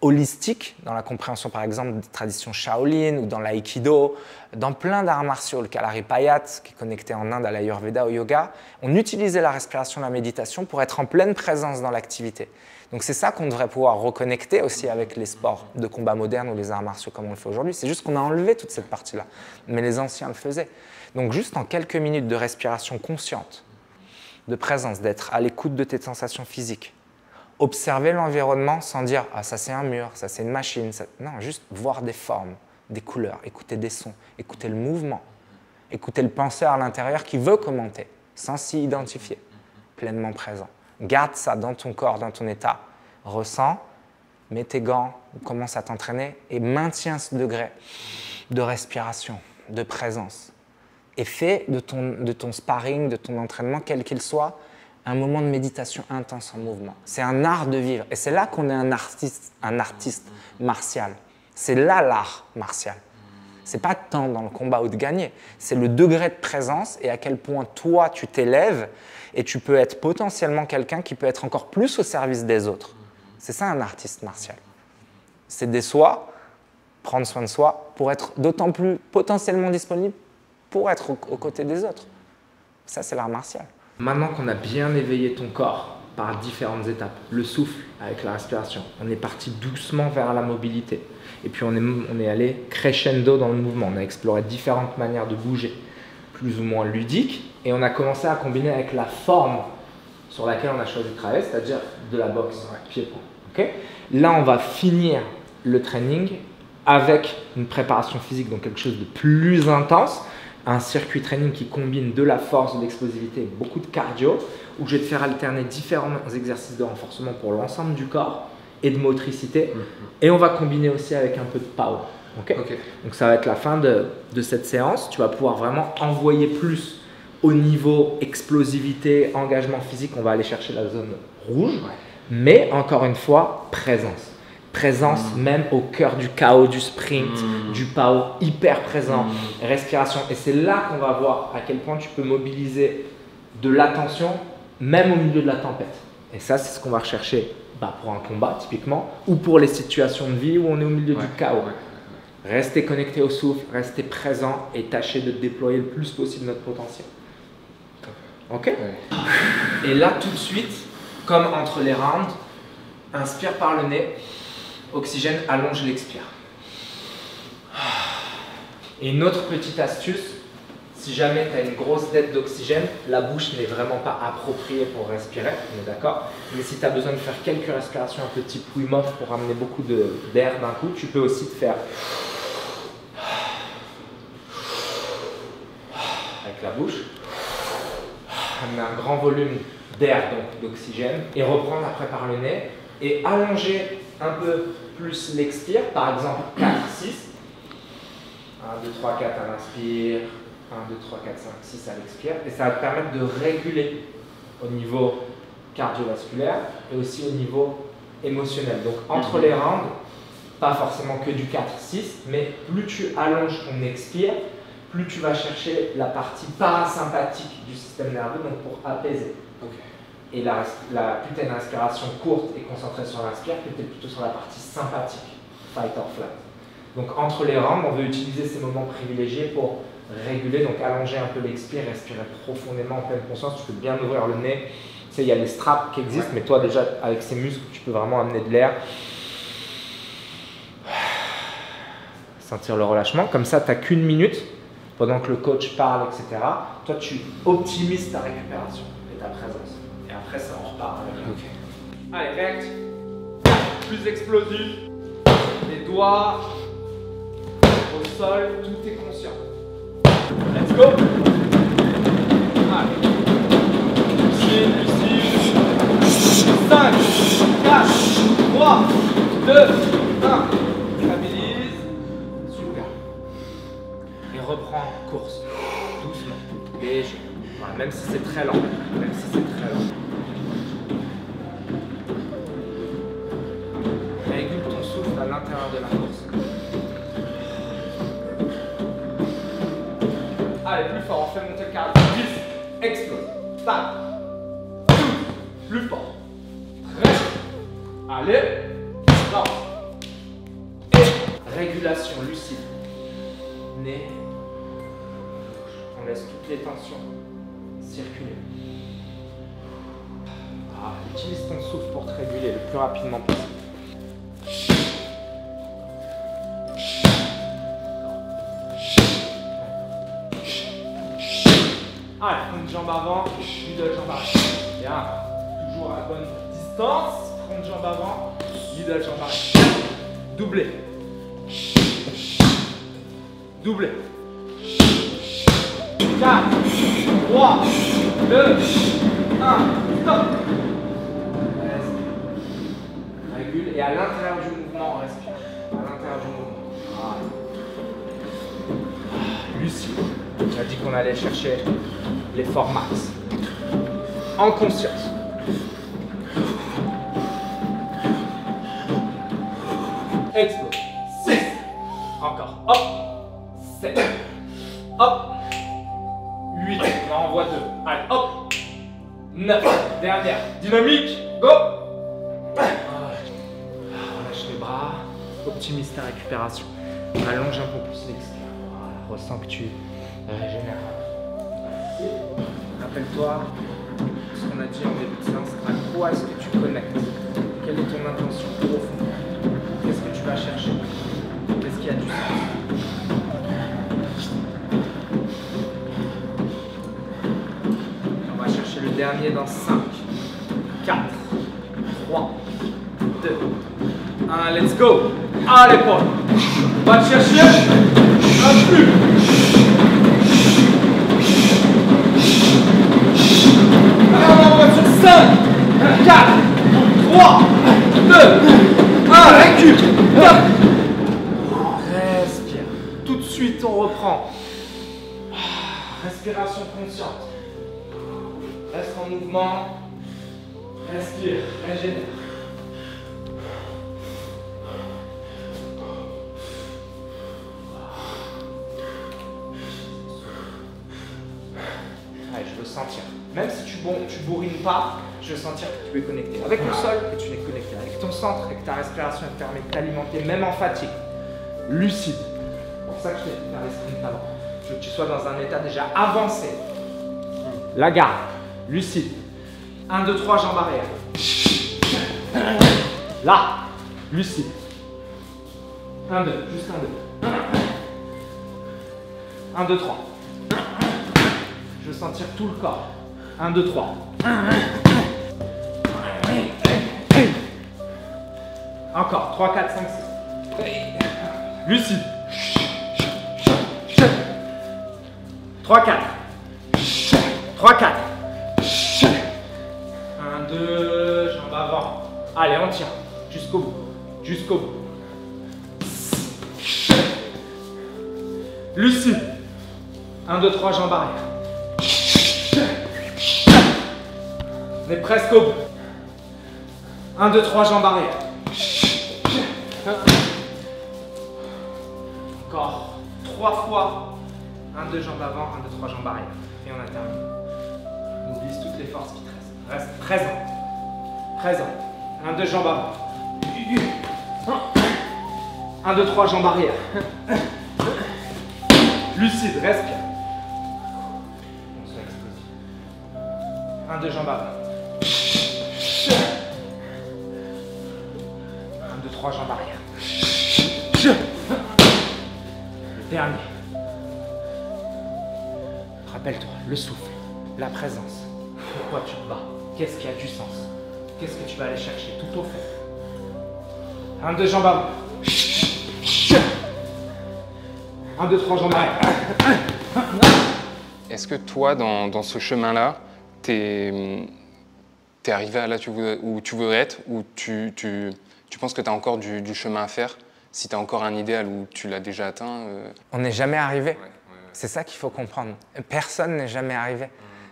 [SPEAKER 4] holistiques, dans la compréhension par exemple des traditions Shaolin ou dans l'aïkido, dans plein d'arts martiaux, le Kalaripayat, qui est connecté en Inde à l'Ayurveda, au yoga, on utilisait la respiration, la méditation pour être en pleine présence dans l'activité. Donc c'est ça qu'on devrait pouvoir reconnecter aussi avec les sports de combat modernes ou les arts martiaux comme on le fait aujourd'hui. C'est juste qu'on a enlevé toute cette partie-là. Mais les anciens le faisaient. Donc juste en quelques minutes de respiration consciente, de présence, d'être à l'écoute de tes sensations physiques, observer l'environnement sans dire « ah ça c'est un mur, ça c'est une machine ». Non, juste voir des formes, des couleurs, écouter des sons, écouter le mouvement, écouter le penseur à l'intérieur qui veut commenter, sans s'y identifier, pleinement présent. Garde ça dans ton corps, dans ton état. Ressens, mets tes gants, commence à t'entraîner et maintiens ce degré de respiration, de présence. Et fais de ton sparring, de ton entraînement, quel qu'il soit, un moment de méditation intense en mouvement. C'est un art de vivre. Et c'est là qu'on est un artiste martial. C'est là l'art martial. Ce n'est pas tant dans le combat ou de gagner. C'est le degré de présence et à quel point toi, tu t'élèves et tu peux être potentiellement quelqu'un qui peut être encore plus au service des autres. C'est ça un artiste martial. C'est des soi, prendre soin de soi pour être d'autant plus potentiellement disponible pour être aux côtés des autres. Ça, c'est l'art martial. Maintenant qu'on a bien éveillé ton corps par différentes étapes, le souffle avec la respiration, on est parti doucement vers la mobilité. Et puis on est allé crescendo dans le mouvement. On a exploré différentes manières de bouger, plus ou moins ludiques. Et on a commencé à combiner avec la forme sur laquelle on a choisi de travailler, c'est-à-dire de la boxe, pied-point. Okay ? Là, on va finir le training avec une préparation physique, donc quelque chose de plus intense. Un circuit training qui combine de la force, de l'explosivité et beaucoup de cardio, où je vais te faire alterner différents exercices de renforcement pour l'ensemble du corps et de motricité. Et on va combiner aussi avec un peu de power. Okay? Donc ça va être la fin de cette séance. Tu vas pouvoir vraiment envoyer plus au niveau explosivité, engagement physique. On va aller chercher la zone rouge. Mais encore une fois, présence. Présence même au cœur du chaos, du sprint, du power, hyper présent, respiration. Et c'est là qu'on va voir à quel point tu peux mobiliser de l'attention, même au milieu de la tempête. Et ça, c'est ce qu'on va rechercher pour un combat typiquement, ou pour les situations de vie où on est au milieu du chaos. Restez connecté au souffle, restez présent et tâchez de déployer le plus possible notre potentiel. Ok ? Et là, tout de suite, comme entre les rounds, inspire par le nez. Oxygène, allonge l'expire. Et une autre petite astuce, si jamais tu as une grosse dette d'oxygène, la bouche n'est vraiment pas appropriée pour respirer, on est d'accord. Mais si tu as besoin de faire quelques respirations un peu type Wim Hof pour amener beaucoup d'air d'un coup, tu peux aussi te faire la bouche. Amener un grand volume d'air, donc d'oxygène, et reprendre après par le nez. Et allonger un peu plus l'expire, par exemple 4, 6. 1, 2, 3, 4 à l'inspire, 1, 2, 3, 4, 5, 6 à l'expire. Et ça va te permettre de réguler au niveau cardiovasculaire et aussi au niveau émotionnel. Donc entre les rounds, pas forcément que du 4, 6, mais plus tu allonges ton expire, plus tu vas chercher la partie parasympathique du système nerveux, donc pour apaiser. Et plus tu as une inspiration courte et concentrée sur l'inspire, plus tu es plutôt sur la partie sympathique, fight or flight. Donc entre les rounds, on veut utiliser ces moments privilégiés pour réguler, donc allonger un peu l'expire, respirer profondément en pleine conscience. Tu peux bien ouvrir le nez. Tu sais, il y a des straps qui existent, mais toi déjà avec ces muscles, tu peux vraiment amener de l'air. Sentir le relâchement. Comme ça, tu n'as qu'une minute pendant que le coach parle, etc. Toi, tu optimises ta récupération et ta présence. Et après, ça en repart. Allez, réactif. Plus explosif. Les doigts au sol, tout est conscient. Let's go. Allez. Lucide. 5, 4, 3, 2, 1. Stabilise. Super. Et reprends course. Doucement. Léger. Voilà, même si c'est très lent. Même si c'est très lent. Régule ton souffle à l'intérieur de la course. Allez, plus fort, on fait monter le cardio. 10, explose. Stop. 12, plus fort. Reste. Allez, lance. Et régulation lucide. Nez. On laisse toutes les tensions circuler. Utilise ton souffle pour te réguler le plus rapidement possible. Allez, front de jambe avant, middle jambe arrière. Bien. Toujours à la bonne distance. Front de jambe avant, middle jambe arrière. Doublé. Doublé. 4, 3, 2, 1. Stop. Régule et à l'intérieur du mouvement, on respire. À l'intérieur du mouvement. Lucide. Tu as dit qu'on allait chercher l'effort max. En conscience. Explose. 6. Encore. Hop. 7. Hop. 8. On en envoie 2. Allez, hop. 9. Dernière. Dynamique. Go. Relâche les bras. Optimise ta récupération. Allonge un peu plus l'expire. Voilà. Ressens que tu régénères. Rappelle-toi ce qu'on a dit en début de séance. À quoi est-ce que tu connectes? Quelle est ton intention profonde? Qu'est-ce que tu vas chercher? Qu'est-ce qui a du sens? On va chercher le dernier dans 5, 4, 3, 2, 1. Let's go! À l'épaule. On va chercher un plus. Alors on va sur 5, 4, 3, 2, 1, récup. Respire. Tout de suite on reprend. Respiration consciente. Reste en mouvement. Respire, régénère. Allez, je veux sentir. Même si tu bourrines pas, je veux sentir que tu es connecté avec le sol, que tu es connecté avec ton centre et que ta respiration te permet de t'alimenter même en fatigue. Lucide. C'est pour ça que je t'ai fait faire les sprints avant. Je veux que tu sois dans un état déjà avancé. La garde. Lucide. 1, 2, 3, jambes arrière. Là. Lucide. 1, 2. Juste 1, 2. 1, 2, 3. Je veux sentir tout le corps. 1, 2, 3. Encore. 3, 4, 5, 6. Lucide. 3, 4. 3, 4. 1, 2, jambes avant. Allez, on tire. Jusqu'au bout. Jusqu'au bout. Lucide. 1, 2, 3, jambes arrière. On est presque au bout. 1, 2, 3, jambes arrière. Encore 3 fois. 1, 2 jambes avant, 1, 2, 3 jambes arrière. Et on a terminé. On mobilise toutes les forces qui te restent. Reste présent. Présent. 1, 2 jambes avant. 1, 2, 3 jambes arrière. Lucide, respire. On soit explosif. 1, 2 jambes avant. 1, 2, 3 jambes arrière. Le dernier. Rappelle-toi, le souffle, la présence. Pourquoi tu te bats? Qu'est-ce qui a du sens? Qu'est-ce que tu vas aller chercher tout au fond? 1, 2 jambes avant. 1, 2, 3 jambes arrière.
[SPEAKER 2] Est-ce que toi, dans ce chemin-là, t'es arrivé à là où tu voudrais être, ou tu penses que tu as encore du chemin à faire? Si tu as encore un idéal ou tu l'as déjà atteint?
[SPEAKER 4] On n'est jamais arrivé. C'est ça qu'il faut comprendre. Personne n'est jamais arrivé.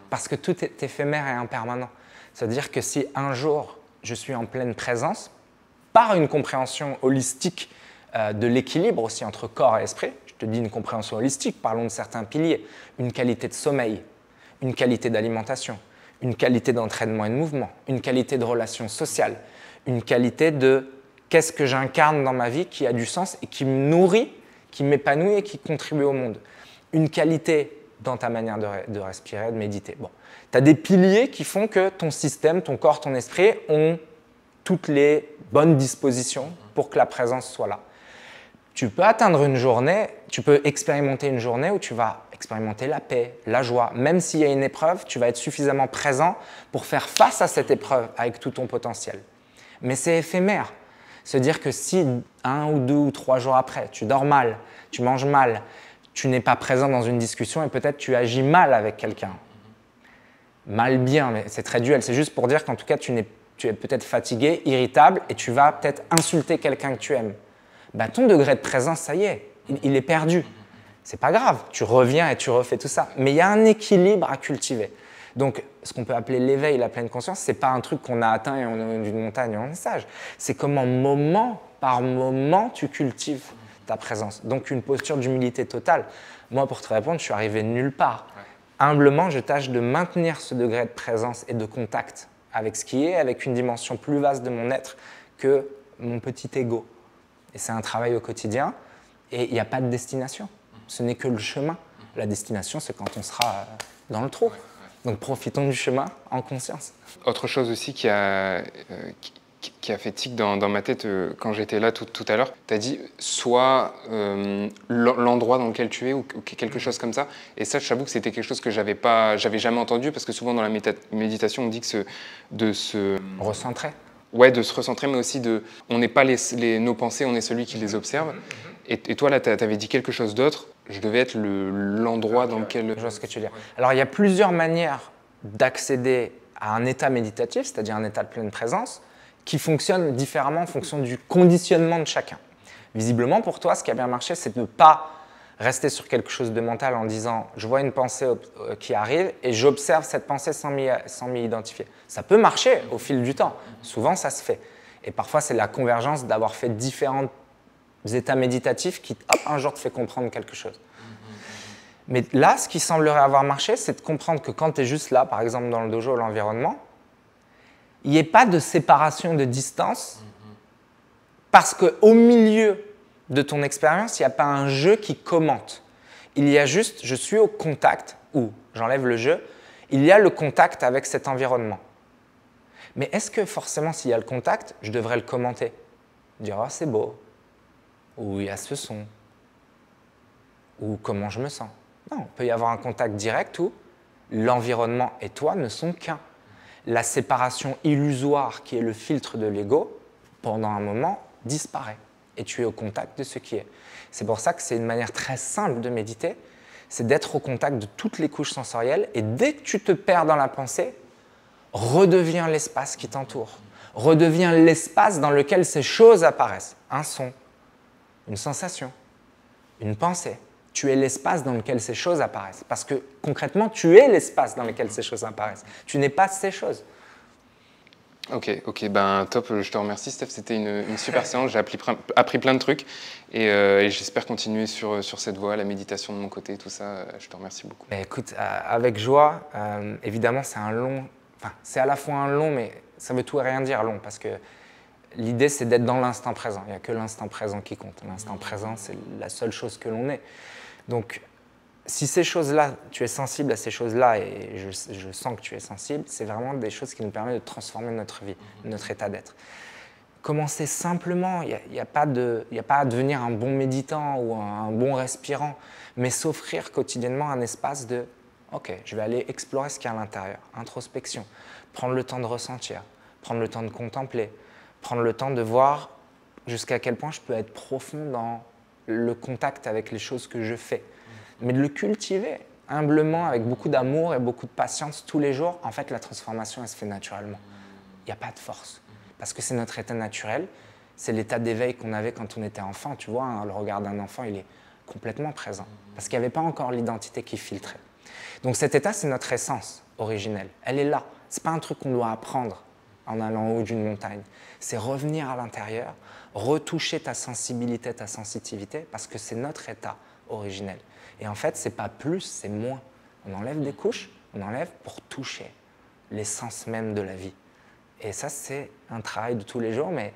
[SPEAKER 4] Parce que tout est éphémère et impermanent. C'est-à-dire que si un jour, je suis en pleine présence, par une compréhension holistique de l'équilibre aussi entre corps et esprit, je te dis une compréhension holistique, parlons de certains piliers, une qualité de sommeil, une qualité d'alimentation, une qualité d'entraînement et de mouvement, une qualité de relation sociale, une qualité de qu'est-ce que j'incarne dans ma vie qui a du sens et qui me nourrit, qui m'épanouit et qui contribue au monde. Une qualité dans ta manière de respirer, de méditer. Bon. Tu as des piliers qui font que ton système, ton corps, ton esprit ont toutes les bonnes dispositions pour que la présence soit là. Tu peux atteindre une journée, tu peux expérimenter une journée où tu vas expérimenter la paix, la joie. Même s'il y a une épreuve, tu vas être suffisamment présent pour faire face à cette épreuve avec tout ton potentiel. Mais c'est éphémère. Se dire que si 1 ou 2 ou 3 jours après, tu dors mal, tu manges mal, tu n'es pas présent dans une discussion et peut-être tu agis mal avec quelqu'un. Mal bien, mais c'est très duel. C'est juste pour dire qu'en tout cas, tu es peut-être fatigué, irritable et tu vas peut-être insulter quelqu'un que tu aimes. Ben, ton degré de présence, ça y est, il est perdu. C'est pas grave, tu reviens et tu refais tout ça. Mais il y a un équilibre à cultiver. Donc, ce qu'on peut appeler l'éveil, la pleine conscience, ce n'est pas un truc qu'on a atteint et on est d'une montagne et on est sage. C'est comment, moment par moment, tu cultives ta présence. Donc, une posture d'humilité totale. Moi, pour te répondre, je suis arrivé nulle part. Ouais. Humblement, je tâche de maintenir ce degré de présence et de contact avec ce qui est, avec une dimension plus vaste de mon être que mon petit ego. Et c'est un travail au quotidien et il n'y a pas de destination. Ce n'est que le chemin. La destination, c'est quand on sera dans le trou. Donc profitons du chemin en conscience.
[SPEAKER 2] Autre chose aussi qui a fait tic dans ma tête quand j'étais là tout à l'heure, tu as dit soit l'endroit dans lequel tu es ou quelque chose comme ça. Et ça, je t'avoue que c'était quelque chose que j'avais jamais entendu parce que souvent dans la méditation, on dit que de se
[SPEAKER 4] recentrer.
[SPEAKER 2] Ouais, de se recentrer, mais aussi on n'est pas nos pensées, on est celui qui les observe. Et toi, là, tu avais dit quelque chose d'autre. Je devais être l'endroit dans lequel…
[SPEAKER 4] Je vois ce que tu veux dire. Alors, il y a plusieurs manières d'accéder à un état méditatif, c'est-à-dire un état de pleine présence, qui fonctionnent différemment en fonction du conditionnement de chacun. Visiblement, pour toi, ce qui a bien marché, c'est de ne pas rester sur quelque chose de mental en disant « je vois une pensée qui arrive et j'observe cette pensée sans m'y identifier ». Ça peut marcher au fil du temps. Souvent, ça se fait. Et parfois, c'est la convergence d'avoir fait différents états méditatifs qui, hop, un jour te fait comprendre quelque chose. Mais là, ce qui semblerait avoir marché, c'est de comprendre que quand tu es juste là, par exemple dans le dojo, l'environnement, il n'y ait pas de séparation, de distance, parce qu'au milieu de ton expérience, il n'y a pas un jeu qui commente. Il y a juste, je suis au contact, ou j'enlève le jeu, il y a le contact avec cet environnement. Mais est-ce que forcément, s'il y a le contact, je devrais le commenter? Dire, oh, c'est beau, ou il y a ce son, ou comment je me sens. Non, il peut y avoir un contact direct où l'environnement et toi ne sont qu'un. La séparation illusoire qui est le filtre de l'ego, pendant un moment, disparaît. Et tu es au contact de ce qui est. C'est pour ça que c'est une manière très simple de méditer. c'est d'être au contact de toutes les couches sensorielles et dès que tu te perds dans la pensée, redeviens l'espace qui t'entoure. Redeviens l'espace dans lequel ces choses apparaissent. Un son, une sensation, une pensée. Tu es l'espace dans lequel ces choses apparaissent. Parce que concrètement, tu es l'espace dans lequel ces choses apparaissent. Tu n'es pas ces choses.
[SPEAKER 2] Ok, ben top, je te remercie Steph, c'était une super séance, j'ai appris plein de trucs et j'espère continuer sur cette voie, la méditation de mon côté, tout ça, je te remercie beaucoup.
[SPEAKER 4] Écoute, avec joie, évidemment c'est c'est à la fois un long, mais ça veut tout et rien dire long, parce que l'idée c'est d'être dans l'instant présent, il n'y a que l'instant présent qui compte, l'instant présent c'est la seule chose que l'on est. Donc si ces choses-là, tu es sensible à ces choses-là, et je sens que tu es sensible, c'est vraiment des choses qui nous permettent de transformer notre vie, notre état d'être. Commencer simplement, il n'y a pas à devenir un bon méditant ou un bon respirant, mais s'offrir quotidiennement un espace de « ok, je vais aller explorer ce qu'il y a à l'intérieur », introspection, prendre le temps de ressentir, prendre le temps de contempler, prendre le temps de voir jusqu'à quel point je peux être profond dans le contact avec les choses que je fais. Mais de le cultiver humblement, avec beaucoup d'amour et beaucoup de patience tous les jours, en fait, la transformation, elle se fait naturellement. Il n'y a pas de force. Parce que c'est notre état naturel, c'est l'état d'éveil qu'on avait quand on était enfant. Tu vois, hein, le regard d'un enfant, il est complètement présent. Parce qu'il n'y avait pas encore l'identité qui filtrait. Donc cet état, c'est notre essence originelle. Elle est là. Ce n'est pas un truc qu'on doit apprendre en allant en haut d'une montagne. C'est revenir à l'intérieur, retoucher ta sensibilité, ta sensitivité, parce que c'est notre état originel. Et en fait, ce n'est pas plus, c'est moins. On enlève des couches, on enlève pour toucher l'essence même de la vie. Et ça, c'est un travail de tous les jours, mais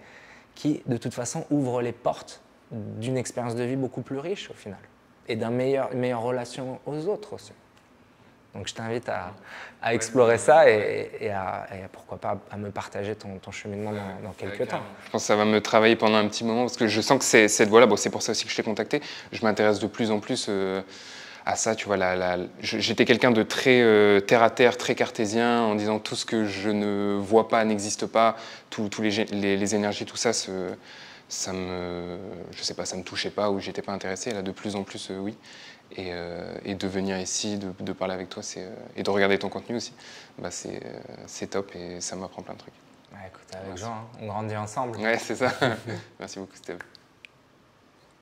[SPEAKER 4] qui, de toute façon, ouvre les portes d'une expérience de vie beaucoup plus riche, au final. Et d'une meilleure relation aux autres aussi. Donc, je t'invite à explorer ça et pourquoi pas, à me partager ton cheminement dans quelques temps.
[SPEAKER 2] Je pense que ça va me travailler pendant un petit moment parce que je sens que cette voie-là, bon, c'est pour ça aussi que je t'ai contacté. Je m'intéresse de plus en plus à ça. Tu vois, j'étais quelqu'un de très terre-à-terre, très cartésien, en disant tout ce que je ne vois pas n'existe pas, tous les énergies, tout ça, ça me touchait pas ou j'étais pas intéressé. Et là, de plus en plus, oui. Et de venir ici, de parler avec toi, et de regarder ton contenu aussi, bah c'est top et ça m'apprend plein de trucs.
[SPEAKER 4] Ouais, écoute, avec Jean, on grandit ensemble.
[SPEAKER 2] Ouais, c'est ça. Merci beaucoup, Steve.